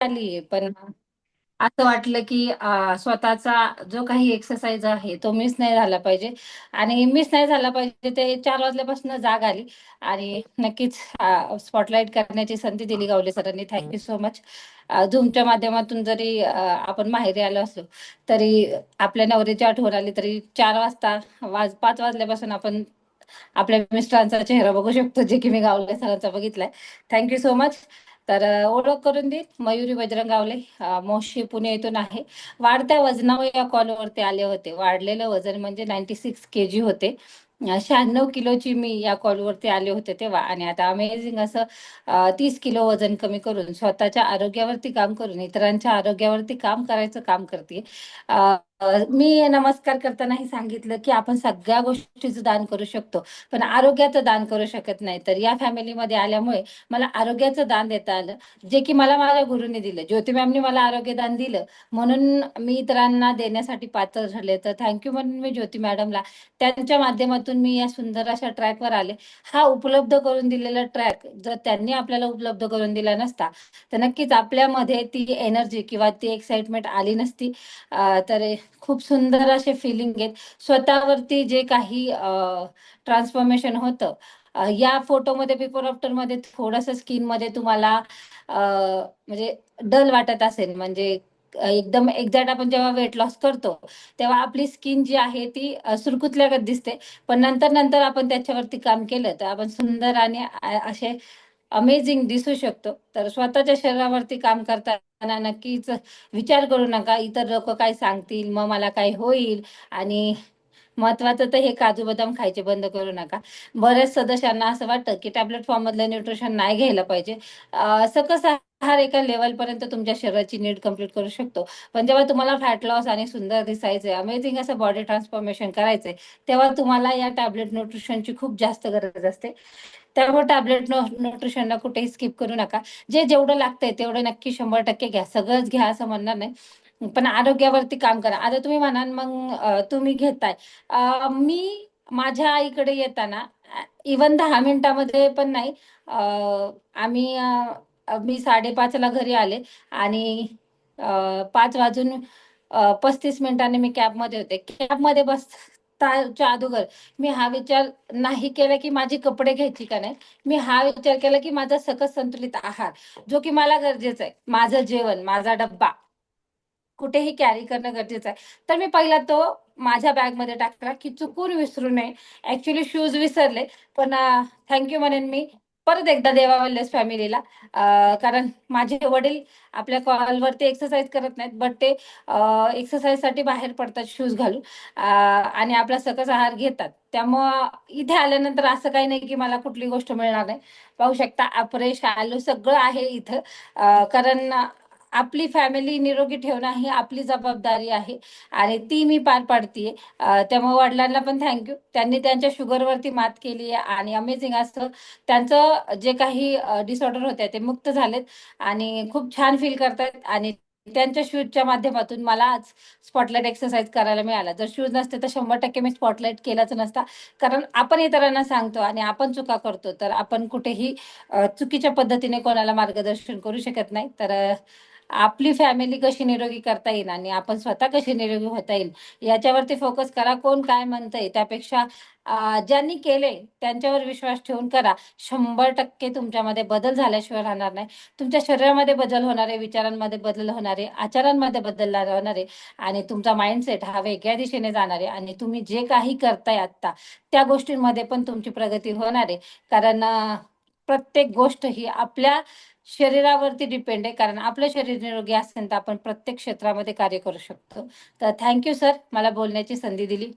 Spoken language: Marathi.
आली पण असं वाटलं की स्वतःचा जो काही एक्सरसाइज आहे तो मिस नाही झाला पाहिजे. आणि मिस नाही झाला पाहिजे ते 4 वाजल्यापासून जाग आली. आणि नक्कीच स्पॉटलाईट करण्याची संधी दिली गावले सरांनी. Thank you so much. झूमच्या माध्यमातून जरी आपण माहेरी आलो असलो तरी आपल्या नवऱ्याची आठवण आली तरी 4 वाजता 5 वाजल्यापासून आपण आपल्या मिस्टरांचा चेहरा बघू शकतो, जे की मी गावले सरांचा बघितलाय. Thank you so much. तर ओळख करून देईल, मयुरी बजरंग गावले, मोशी पुणे येथून आहे. वाढत्या वजनावर या कॉलवरती आले होते. वाढलेलं वजन म्हणजे 96 kg होते. 96 किलोची मी या कॉलवरती आले होते तेव्हा. आणि आता अमेझिंग असं 30 किलो वजन कमी करून स्वतःच्या आरोग्यावरती काम करून इतरांच्या आरोग्यावरती काम करायचं काम करते. मी नमस्कार करतानाही सांगितलं की आपण सगळ्या गोष्टीचं दान करू शकतो, पण आरोग्याचं दान करू शकत नाही. तर या फॅमिलीमध्ये आल्यामुळे मला आरोग्याचं दान देता आलं, जे की मला माझ्या गुरुने दिलं. ज्योती मॅमनी मला आरोग्य दान दिलं म्हणून मी इतरांना देण्यासाठी पात्र ठरले. तर थँक्यू म्हणून मी ज्योती मॅडमला, त्यांच्या माध्यमातून मी या सुंदर अशा ट्रॅकवर आले. हा उपलब्ध करून दिलेला ट्रॅक जर त्यांनी आपल्याला उपलब्ध करून दिला नसता तर नक्कीच आपल्यामध्ये ती एनर्जी किंवा ती एक्साइटमेंट आली नसती. तर खूप सुंदर असे फिलिंग आहेत. स्वतःवरती जे काही ट्रान्सफॉर्मेशन होतं, या फोटोमध्ये बिफोर आफ्टर मध्ये थोडंसं स्किन मध्ये तुम्हाला म्हणजे डल वाटत असेल. म्हणजे एकदम एक्झॅक्ट आपण जेव्हा वेट लॉस करतो तेव्हा आपली स्किन जी आहे ती सुरकुतल्यागत दिसते. पण नंतर नंतर आपण त्याच्यावरती काम केलं तर आपण सुंदर आणि असे अमेझिंग दिसू शकतो. तर स्वतःच्या शरीरावरती काम करताना नक्कीच विचार करू नका इतर लोक काय सांगतील, मग मला काय होईल. आणि महत्वाचं तर हे काजू बदाम खायचे बंद करू नका. बऱ्याच सदस्यांना असं वाटतं की टॅबलेट फॉर्म मधलं न्यूट्रिशन नाही घ्यायला पाहिजे. सकस आहार एका लेवल पर्यंत तुमच्या शरीराची नीड कम्प्लीट करू शकतो. पण जेव्हा तुम्हाला फॅट लॉस आणि सुंदर दिसायचंय, अमेझिंग असं बॉडी ट्रान्सफॉर्मेशन करायचंय, तेव्हा तुम्हाला या टॅबलेट न्यूट्रिशनची खूप जास्त गरज असते. त्यामुळे टॅबलेट न्यूट्रिशनला कुठेही स्किप करू नका. जेवढं लागतंय तेवढं नक्की 100% घ्या. सगळंच घ्या असं म्हणणार नाही, पण आरोग्यावरती काम करा. आता तुम्ही म्हणाल मग तुम्ही घेताय. मी माझ्या आईकडे येताना इवन 10 मिनिटामध्ये पण नाही, मी 5:30ला घरी आले आणि 5 वाजून 35 मिनिटांनी मी कॅबमध्ये होते. कॅबमध्ये बसताच्या अगोदर मी हा विचार नाही केला की माझी कपडे घ्यायची का नाही. मी हा विचार केला की माझा सकस संतुलित आहार, जो की मला गरजेचा आहे, माझं जेवण, माझा डब्बा कुठेही कॅरी करणं गरजेचं आहे. तर मी पहिला तो माझ्या बॅगमध्ये टाकला की चुकून विसरू नये. ऍक्च्युली शूज विसरले, पण थँक्यू म्हणेन मी परत एकदा देवा वेलनेस फॅमिलीला. कारण माझे वडील आपल्या कॉलवरती एक्सरसाइज करत नाहीत, बट ते एक्सरसाइजसाठी बाहेर पडतात शूज घालून, आणि आपला सकस आहार घेतात. त्यामुळं इथे आल्यानंतर असं काही नाही की मला कुठली गोष्ट मिळणार नाही. पाहू शकता अपरेश आलो सगळं आहे इथं. कारण आपली फॅमिली निरोगी ठेवणं ही आपली जबाबदारी आहे आणि ती मी पार पाडतीये. त्यामुळे वडिलांना पण थँक्यू, त्यांनी त्यांच्या शुगरवरती मात केली आहे आणि अमेझिंग असं त्यांचं जे काही डिसऑर्डर होते ते मुक्त झालेत आणि खूप छान फील करतात. आणि त्यांच्या शूजच्या माध्यमातून मला आज स्पॉटलाइट एक्सरसाइज करायला मिळाला. जर शूज नसते तर 100% मी स्पॉटलाइट केलाच नसता. कारण आपण इतरांना सांगतो आणि आपण चुका करतो, तर आपण कुठेही चुकीच्या पद्धतीने कोणाला मार्गदर्शन करू शकत नाही. तर आपली फॅमिली कशी निरोगी करता येईल आणि आपण स्वतः कशी निरोगी होता येईल याच्यावरती फोकस करा. कोण काय म्हणतंय त्यापेक्षा ज्यांनी केले त्यांच्यावर विश्वास ठेवून करा. 100% तुमच्यामध्ये बदल झाल्याशिवाय राहणार नाही. तुमच्या शरीरामध्ये बदल होणारे, विचारांमध्ये बदल होणारे, आचारांमध्ये बदल होणारे आणि तुमचा माइंडसेट हा वेगळ्या दिशेने जाणार आहे. आणि तुम्ही जे काही करताय आता त्या गोष्टींमध्ये पण तुमची प्रगती होणार आहे. कारण प्रत्येक गोष्ट ही आपल्या शरीरावरती डिपेंड आहे. कारण आपलं शरीर निरोगी असेल तर आपण प्रत्येक क्षेत्रामध्ये कार्य करू शकतो. तर थँक्यू सर, मला बोलण्याची संधी दिली.